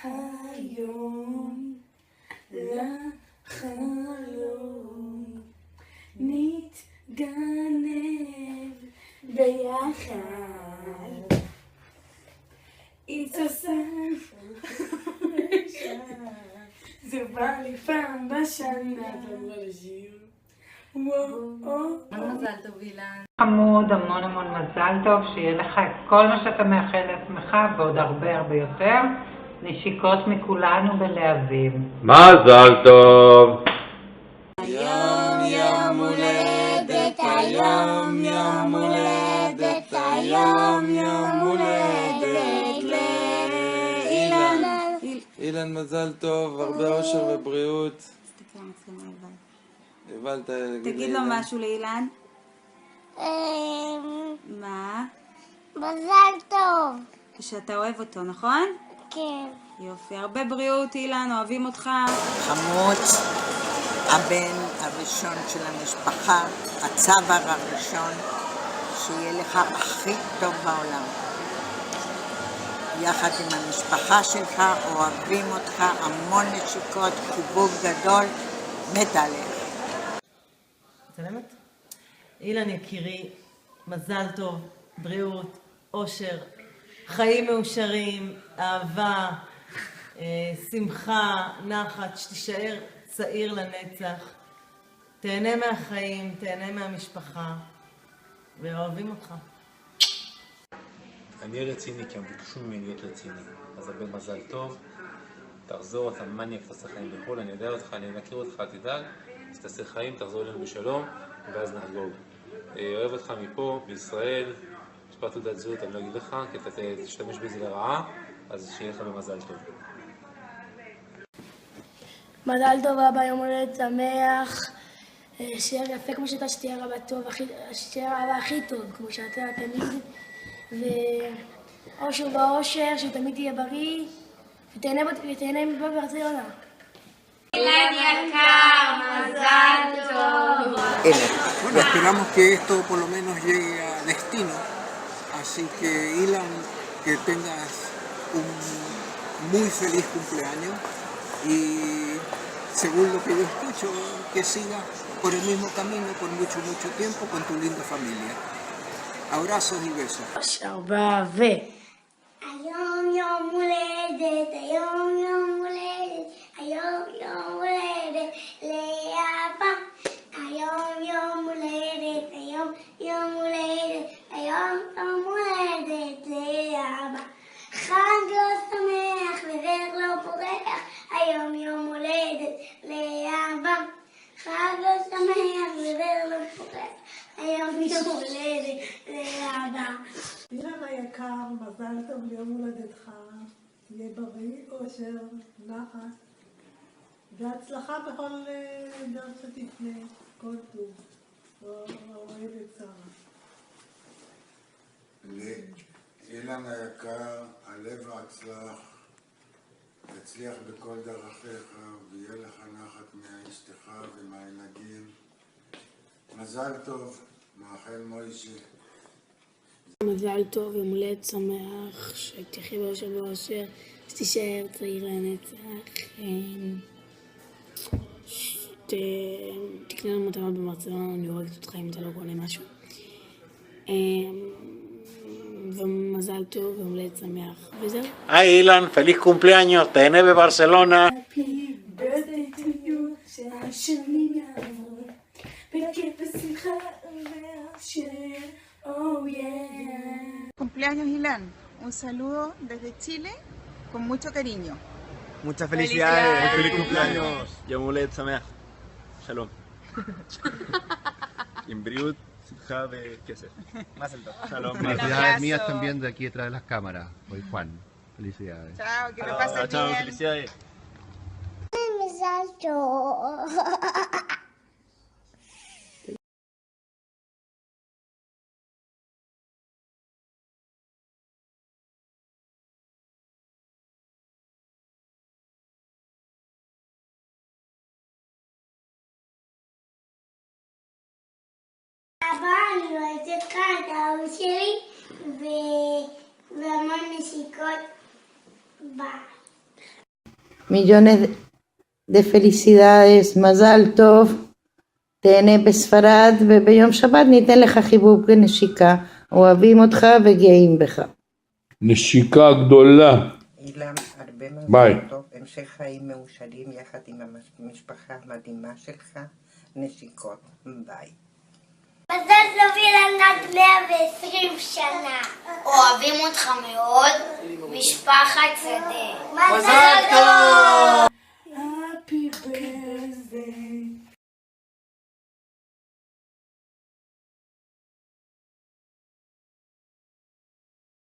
היום לחלום נתגנב ביחד איתוסם זה בא לי פעם בשנה מזל טוב אילן. חמוד, המון מזל טוב, שיהיה לך את כל מה שאתה מאחל לעצמך ועוד הרבה יותר. נשיקות מכולנו בלהבים. מזל טוב. היום יום הולדת, היום יום הולדת, היום יום הולדת לאילן. אילן, מזל טוב, הרבה אושר ובריאות. תסתכל המצלמה יובל, תגיד לו משהו לאילן. מה? מזל טוב. שאתה אוהב אותו, נכון? כן. יופי, הרבה בריאות אילן, אוהבים אותך. חמוד, הבן הראשון של המשפחה, הצבר הראשון, שיהיה לך הכי טוב בעולם. יחד עם המשפחה שלך, אוהבים אותך, המון נשיקות, חיבוק גדול, מת עליך. צלמת? אילן יקירי, מזל טוב, בריאות, אושר, חיים מאושרים, אהבה, שמחה, נחת, שתישאר צעיר לנצח. תהנה מהחיים, תהנה מהמשפחה, ואוהבים אותך. אני רציני כי הם ביקשו ממני להיות רציני. אז הרבה מזל טוב, תחזור, אתה מניאק, תעשה חיים בחו"ל, אני יודע אותך, אני מכיר אותך, תדאג, אז תעשה חיים, תחזור אלינו בשלום, ואז נחגוג. אוהב אותך מפה, בישראל, משפט תעודת זהות, אני לא אגיד לך, כי אתה תשתמש בזה לרעה, אז שיהיה לך במזל טוב. מזל טוב אבא, יום הולדת שמח, שיהיה יפה כמו שאתה, שתהיה רבה טוב, שתהיה רבה הכי טוב כמו שאתה תמיד, ואושר באושר, שתמיד תהיה בריא, ותהנה מפה ברצלונה. אילן יקר, מזל טוב. Bueno, esperamos que esto por lo menos llegue a destino, así que Ilan, que tengas un muy feliz cumpleaños y según lo que yo escucho, que sigas por el mismo camino por mucho tiempo con tu linda familia. Abrazos y besos. היום יום הולדת, היום יום הולדת, היום יום הולדת לאבא. היום יום הולדת, היום יום הולדת, היום יום הולדת לאבא. חג לא שמח ודרך לא פורח, היום יום הולדת לאבא. חג לא שמח ודרך לא פורח, היום יום הולדת לאבא. אילן היקר, מזל טוב ליום הולדתך, תהיה בריא, אושר, נחת, והצלחה בכל דרך שתפנה, כל טוב, אוהבת שרה. אילן היקר, הלב הצלח, תצליח בכל דרכיך, ויהיה לך נחת מאשתך ומהילדים. מזל טוב, מאחל מוישה. מזל טוב, יום הולדת שמח, שתחי באושר באושר, שתישאר צעיר לנצח, שתקנה לנו מתנות בברצלונה, אני הורגת אותך אם אתה לא קונה משהו. ומזל טוב, יום הולדת שמח, וזהו. היי אילן, feliz cumpleaños, תהנה בברצלונה. Happy birthday to you, שהשנים יעבור, בכיף בשמחה ואושר, oh yeah. Cumpleaños Ilan, un saludo desde Chile con mucho cariño. Muchas felicidades. Feliz cumpleaños. יום הולדת שמח. שלום. עם בריאות, שמחה וכסף. מזל טוב. שלום. Felicidades mías también de aquí detrás de las cámaras. Soy Juan. Felicidades. Chao, que lo pasen chao, bien. felicidades. מזל טוב. אבא, אני אוהבת אותך, אתה אהוב שלי, והמון נשיקות. ביי. millones de felicidades, מזל טוב, תהנה בספרד, וביום שבת ניתן לך חיבוק ונשיקה, אוהבים אותך וגאים בך. נשיקה גדולה. אילן, הרבה ביי. מזל טוב, המשך חיים מאושרים יחד עם המשפחה המדהימה שלך, נשיקות, ביי. מזל טוב אילן עד 120 שנה. אוהבים אותך מאוד, משפחת שדה. מזל